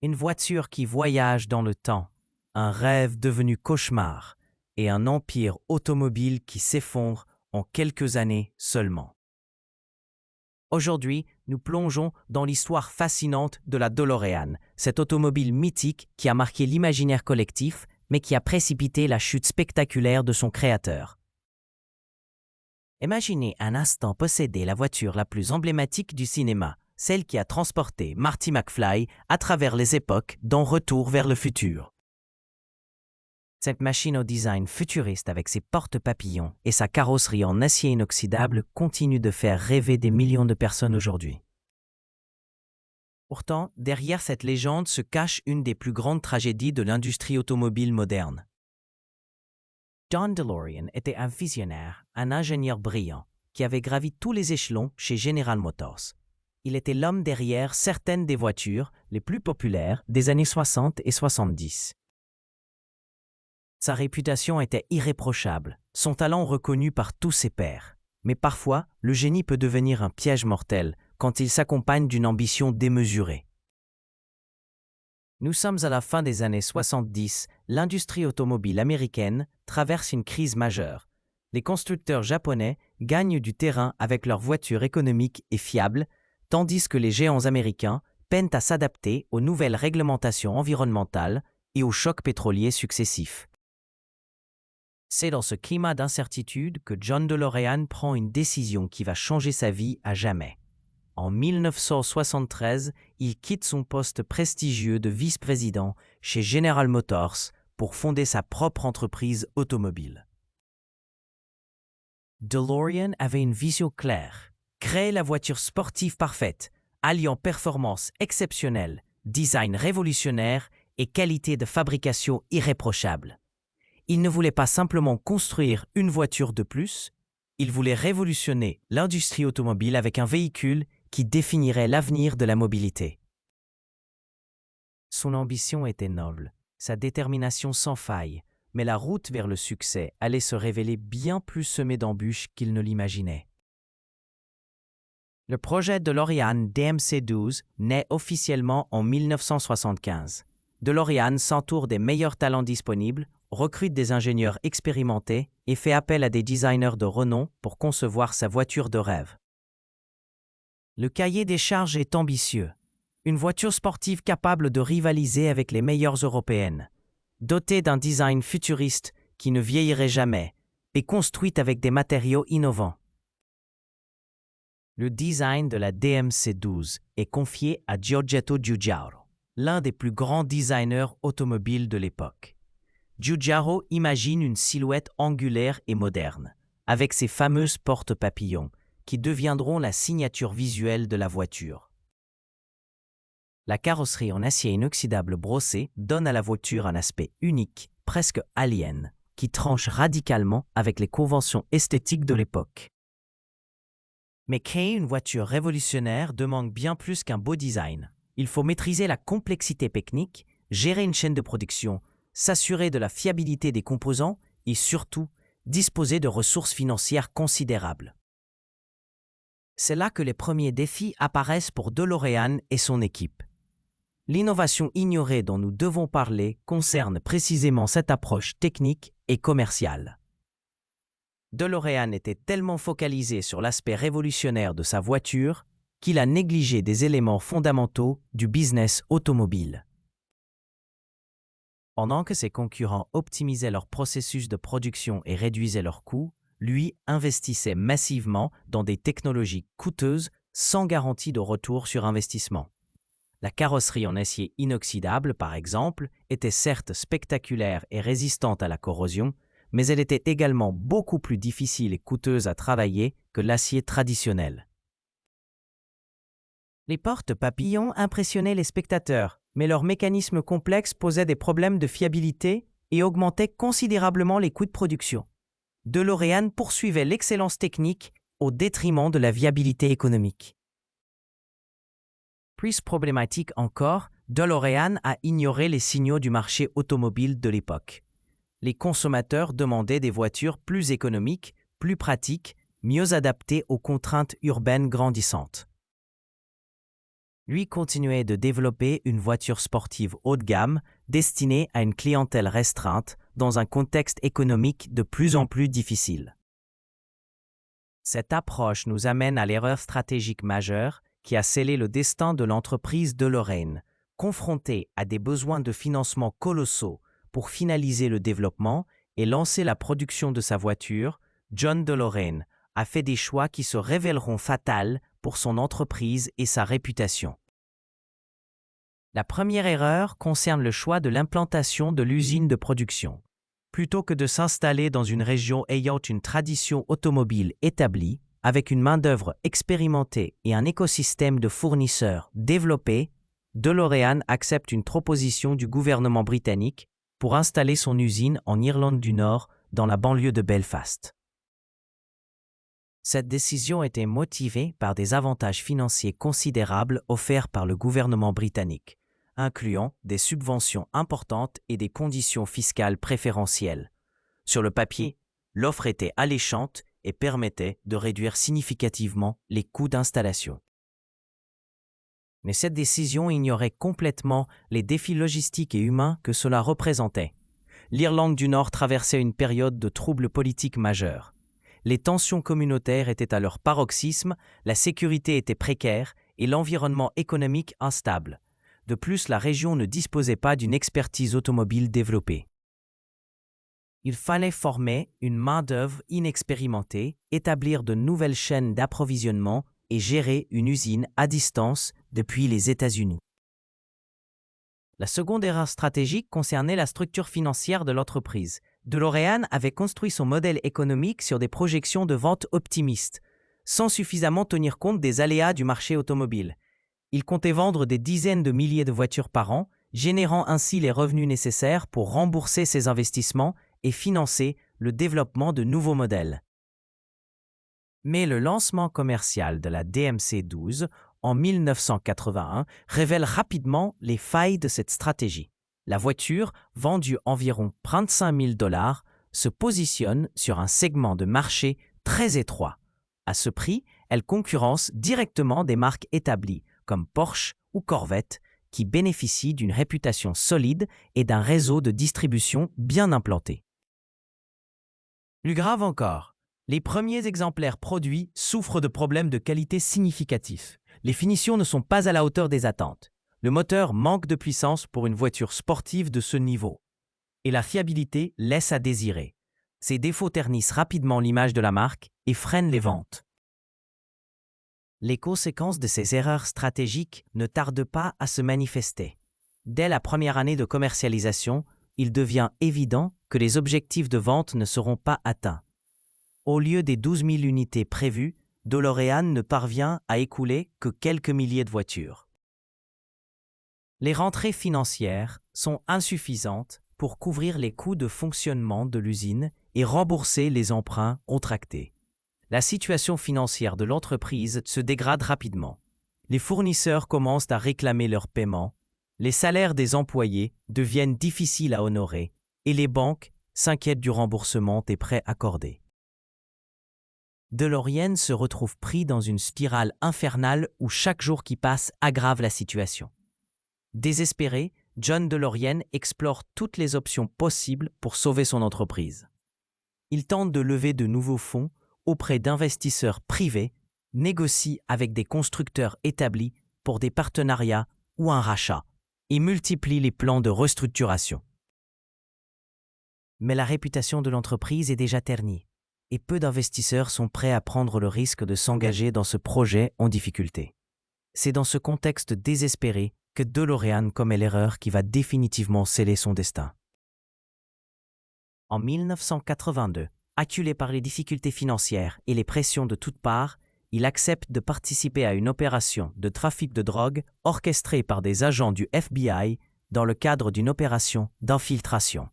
Une voiture qui voyage dans le temps, un rêve devenu cauchemar et un empire automobile qui s'effondre en quelques années seulement. Aujourd'hui, nous plongeons dans l'histoire fascinante de la DeLorean, cette automobile mythique qui a marqué l'imaginaire collectif, mais qui a précipité la chute spectaculaire de son créateur. Imaginez un instant posséder la voiture la plus emblématique du cinéma, celle qui a transporté Marty McFly à travers les époques dans Retour vers le futur. Cette machine au design futuriste avec ses porte-papillons et sa carrosserie en acier inoxydable continue de faire rêver des millions de personnes aujourd'hui. Pourtant, derrière cette légende se cache une des plus grandes tragédies de l'industrie automobile moderne. John DeLorean était un visionnaire, un ingénieur brillant, qui avait gravi tous les échelons chez General Motors. Il était l'homme derrière certaines des voitures les plus populaires des années 60 et 70. Sa réputation était irréprochable, son talent reconnu par tous ses pairs. Mais parfois, le génie peut devenir un piège mortel quand il s'accompagne d'une ambition démesurée. Nous sommes à la fin des années 70, l'industrie automobile américaine traverse une crise majeure. Les constructeurs japonais gagnent du terrain avec leurs voitures économiques et fiables, tandis que les géants américains peinent à s'adapter aux nouvelles réglementations environnementales et aux chocs pétroliers successifs. C'est dans ce climat d'incertitude que John DeLorean prend une décision qui va changer sa vie à jamais. En 1973, il quitte son poste prestigieux de vice-président chez General Motors pour fonder sa propre entreprise automobile. DeLorean avait une vision claire, créer la voiture sportive parfaite, alliant performance exceptionnelle, design révolutionnaire et qualité de fabrication irréprochable. Il ne voulait pas simplement construire une voiture de plus, il voulait révolutionner l'industrie automobile avec un véhicule qui définirait l'avenir de la mobilité. Son ambition était noble, sa détermination sans faille, mais la route vers le succès allait se révéler bien plus semée d'embûches qu'il ne l'imaginait. Le projet DeLorean DMC-12 naît officiellement en 1975. DeLorean s'entoure des meilleurs talents disponibles, recrute des ingénieurs expérimentés et fait appel à des designers de renom pour concevoir sa voiture de rêve. Le cahier des charges est ambitieux. Une voiture sportive capable de rivaliser avec les meilleures européennes, dotée d'un design futuriste qui ne vieillirait jamais et construite avec des matériaux innovants. Le design de la DMC-12 est confié à Giorgetto Giugiaro, l'un des plus grands designers automobiles de l'époque. Giugiaro imagine une silhouette angulaire et moderne, avec ses fameuses porte-papillons, qui deviendront la signature visuelle de la voiture. La carrosserie en acier inoxydable brossé donne à la voiture un aspect unique, presque alien, qui tranche radicalement avec les conventions esthétiques de l'époque. Mais créer une voiture révolutionnaire demande bien plus qu'un beau design. Il faut maîtriser la complexité technique, gérer une chaîne de production, s'assurer de la fiabilité des composants et surtout disposer de ressources financières considérables. C'est là que les premiers défis apparaissent pour DeLorean et son équipe. L'innovation ignorée dont nous devons parler concerne précisément cette approche technique et commerciale. DeLorean était tellement focalisé sur l'aspect révolutionnaire de sa voiture qu'il a négligé des éléments fondamentaux du business automobile. Pendant que ses concurrents optimisaient leur processus de production et réduisaient leurs coûts, lui investissait massivement dans des technologies coûteuses sans garantie de retour sur investissement. La carrosserie en acier inoxydable, par exemple, était certes spectaculaire et résistante à la corrosion, mais elle était également beaucoup plus difficile et coûteuse à travailler que l'acier traditionnel. Les porte-papillons impressionnaient les spectateurs, mais leur mécanisme complexe posait des problèmes de fiabilité et augmentait considérablement les coûts de production. DeLorean poursuivait l'excellence technique au détriment de la viabilité économique. Plus problématique encore, DeLorean a ignoré les signaux du marché automobile de l'époque. Les consommateurs demandaient des voitures plus économiques, plus pratiques, mieux adaptées aux contraintes urbaines grandissantes. Lui continuait de développer une voiture sportive haut de gamme destinée à une clientèle restreinte dans un contexte économique de plus en plus difficile. Cette approche nous amène à l'erreur stratégique majeure qui a scellé le destin de l'entreprise DeLorean. Confrontée à des besoins de financement colossaux pour finaliser le développement et lancer la production de sa voiture, John DeLorean a fait des choix qui se révéleront fatals pour son entreprise et sa réputation. La première erreur concerne le choix de l'implantation de l'usine de production. Plutôt que de s'installer dans une région ayant une tradition automobile établie, avec une main-d'œuvre expérimentée et un écosystème de fournisseurs développé, DeLorean accepte une proposition du gouvernement britannique pour installer son usine en Irlande du Nord, dans la banlieue de Belfast. Cette décision était motivée par des avantages financiers considérables offerts par le gouvernement britannique, incluant des subventions importantes et des conditions fiscales préférentielles. Sur le papier, l'offre était alléchante et permettait de réduire significativement les coûts d'installation. Mais cette décision ignorait complètement les défis logistiques et humains que cela représentait. L'Irlande du Nord traversait une période de troubles politiques majeurs. Les tensions communautaires étaient à leur paroxysme, la sécurité était précaire et l'environnement économique instable. De plus, la région ne disposait pas d'une expertise automobile développée. Il fallait former une main-d'œuvre inexpérimentée, établir de nouvelles chaînes d'approvisionnement et gérer une usine à distance depuis les États-Unis. La seconde erreur stratégique concernait la structure financière de l'entreprise. DeLorean avait construit son modèle économique sur des projections de vente optimistes, sans suffisamment tenir compte des aléas du marché automobile. Il comptait vendre des dizaines de milliers de voitures par an, générant ainsi les revenus nécessaires pour rembourser ses investissements et financer le développement de nouveaux modèles. Mais le lancement commercial de la DMC-12 en 1981 révèle rapidement les failles de cette stratégie. La voiture, vendue environ 25 000 $, se positionne sur un segment de marché très étroit. À ce prix, elle concurrence directement des marques établies comme Porsche ou Corvette qui bénéficient d'une réputation solide et d'un réseau de distribution bien implanté. Plus grave encore, les premiers exemplaires produits souffrent de problèmes de qualité significatifs. Les finitions ne sont pas à la hauteur des attentes. Le moteur manque de puissance pour une voiture sportive de ce niveau. Et la fiabilité laisse à désirer. Ces défauts ternissent rapidement l'image de la marque et freinent les ventes. Les conséquences de ces erreurs stratégiques ne tardent pas à se manifester. Dès la première année de commercialisation, il devient évident que les objectifs de vente ne seront pas atteints. Au lieu des 12 000 unités prévues, DeLorean ne parvient à écouler que quelques milliers de voitures. Les rentrées financières sont insuffisantes pour couvrir les coûts de fonctionnement de l'usine et rembourser les emprunts contractés. La situation financière de l'entreprise se dégrade rapidement. Les fournisseurs commencent à réclamer leurs paiements, les salaires des employés deviennent difficiles à honorer et les banques s'inquiètent du remboursement des prêts accordés. DeLorean se retrouve pris dans une spirale infernale où chaque jour qui passe aggrave la situation. Désespéré, John DeLorean explore toutes les options possibles pour sauver son entreprise. Il tente de lever de nouveaux fonds auprès d'investisseurs privés, négocie avec des constructeurs établis pour des partenariats ou un rachat et multiplie les plans de restructuration. Mais la réputation de l'entreprise est déjà ternie et peu d'investisseurs sont prêts à prendre le risque de s'engager dans ce projet en difficulté. C'est dans ce contexte désespéré que DeLorean commet l'erreur qui va définitivement sceller son destin. En 1982, acculé par les difficultés financières et les pressions de toutes parts, il accepte de participer à une opération de trafic de drogue orchestrée par des agents du FBI dans le cadre d'une opération d'infiltration.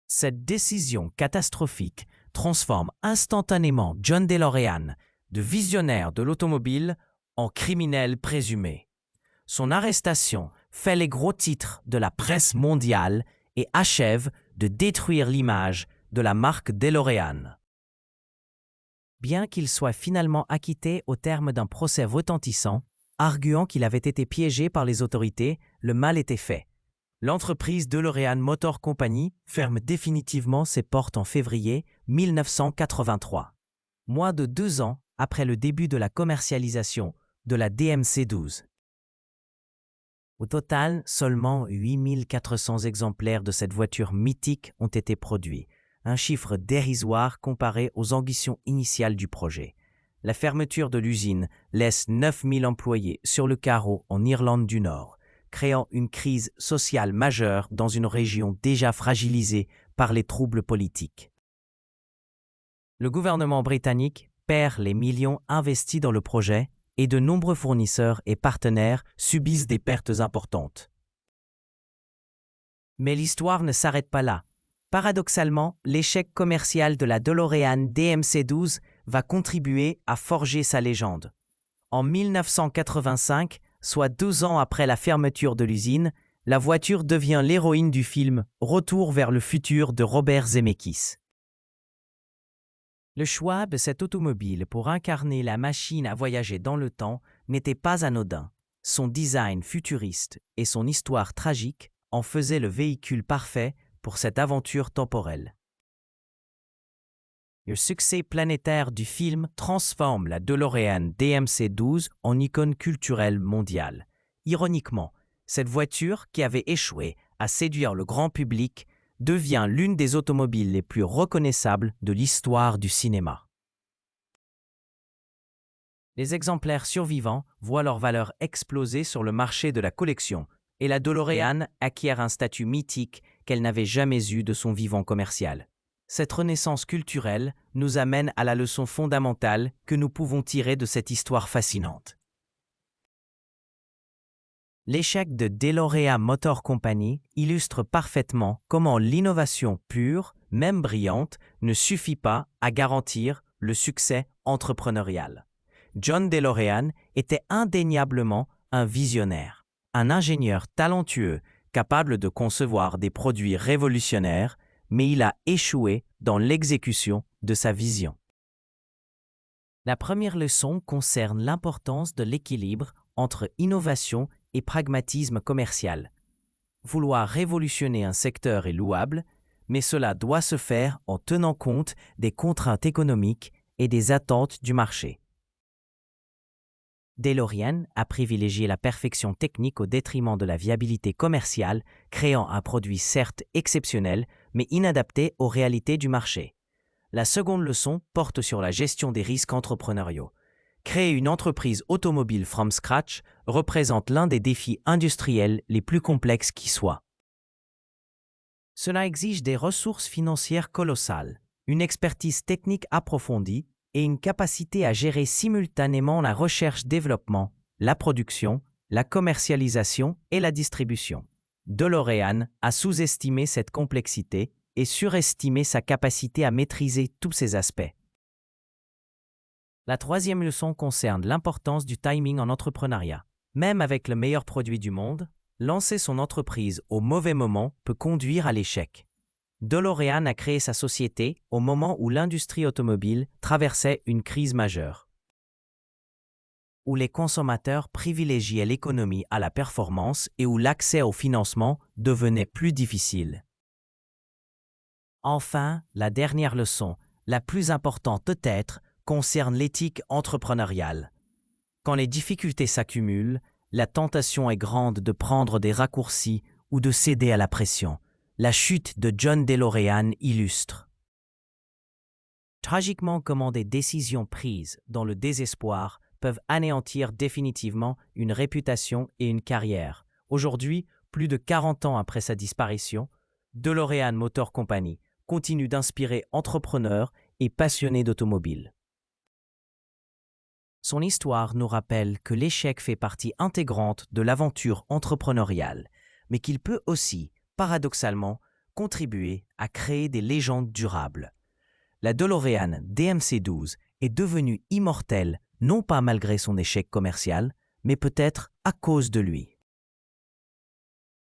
Cette décision catastrophique transforme instantanément John DeLorean, de visionnaire de l'automobile, en criminel présumé. Son arrestation fait les gros titres de la presse mondiale et achève de détruire l'image de la marque DeLorean. Bien qu'il soit finalement acquitté au terme d'un procès retentissant, arguant qu'il avait été piégé par les autorités, le mal était fait. L'entreprise DeLorean Motor Company ferme définitivement ses portes en février 1983, moins de 2 ans après le début de la commercialisation de la DMC-12. Au total, seulement 8400 exemplaires de cette voiture mythique ont été produits, un chiffre dérisoire comparé aux ambitions initiales du projet. La fermeture de l'usine laisse 9000 employés sur le carreau en Irlande du Nord, créant une crise sociale majeure dans une région déjà fragilisée par les troubles politiques. Le gouvernement britannique perd les millions investis dans le projet et de nombreux fournisseurs et partenaires subissent des pertes importantes. Mais l'histoire ne s'arrête pas là. Paradoxalement, l'échec commercial de la DeLorean DMC-12 va contribuer à forger sa légende. En 1985, soit 2 ans après la fermeture de l'usine, la voiture devient l'héroïne du film Retour vers le futur de Robert Zemeckis. Le choix de cette automobile pour incarner la machine à voyager dans le temps n'était pas anodin. Son design futuriste et son histoire tragique en faisaient le véhicule parfait pour cette aventure temporelle. Le succès planétaire du film transforme la DeLorean DMC-12 en icône culturelle mondiale. Ironiquement, cette voiture qui avait échoué à séduire le grand public devient l'une des automobiles les plus reconnaissables de l'histoire du cinéma. Les exemplaires survivants voient leur valeur exploser sur le marché de la collection et la DeLorean acquiert un statut mythique qu'elle n'avait jamais eu de son vivant commercial. Cette renaissance culturelle nous amène à la leçon fondamentale que nous pouvons tirer de cette histoire fascinante. L'échec de DeLorean Motor Company illustre parfaitement comment l'innovation pure, même brillante, ne suffit pas à garantir le succès entrepreneurial. John DeLorean était indéniablement un visionnaire, un ingénieur talentueux capable de concevoir des produits révolutionnaires, mais il a échoué dans l'exécution de sa vision. La première leçon concerne l'importance de l'équilibre entre innovation et pragmatisme commercial. Vouloir révolutionner un secteur est louable, mais cela doit se faire en tenant compte des contraintes économiques et des attentes du marché. DeLorean a privilégié la perfection technique au détriment de la viabilité commerciale, créant un produit certes exceptionnel, mais inadapté aux réalités du marché. La seconde leçon porte sur la gestion des risques entrepreneuriaux. Créer une entreprise automobile from scratch représente l'un des défis industriels les plus complexes qui soient. Cela exige des ressources financières colossales, une expertise technique approfondie et une capacité à gérer simultanément la recherche-développement, la production, la commercialisation et la distribution. DeLorean a sous-estimé cette complexité et surestimé sa capacité à maîtriser tous ces aspects. La troisième leçon concerne l'importance du timing en entrepreneuriat. Même avec le meilleur produit du monde, lancer son entreprise au mauvais moment peut conduire à l'échec. DeLorean a créé sa société au moment où l'industrie automobile traversait une crise majeure, où les consommateurs privilégiaient l'économie à la performance et où l'accès au financement devenait plus difficile. Enfin, la dernière leçon, la plus importante peut-être, concerne l'éthique entrepreneuriale. Quand les difficultés s'accumulent, la tentation est grande de prendre des raccourcis ou de céder à la pression. La chute de John DeLorean illustre tragiquement comment des décisions prises dans le désespoir peuvent anéantir définitivement une réputation et une carrière. Aujourd'hui, plus de 40 ans après sa disparition, DeLorean Motor Company continue d'inspirer entrepreneurs et passionnés d'automobile. Son histoire nous rappelle que l'échec fait partie intégrante de l'aventure entrepreneuriale, mais qu'il peut aussi, paradoxalement, contribuer à créer des légendes durables. La DeLorean DMC-12 est devenue immortelle non pas malgré son échec commercial, mais peut-être à cause de lui.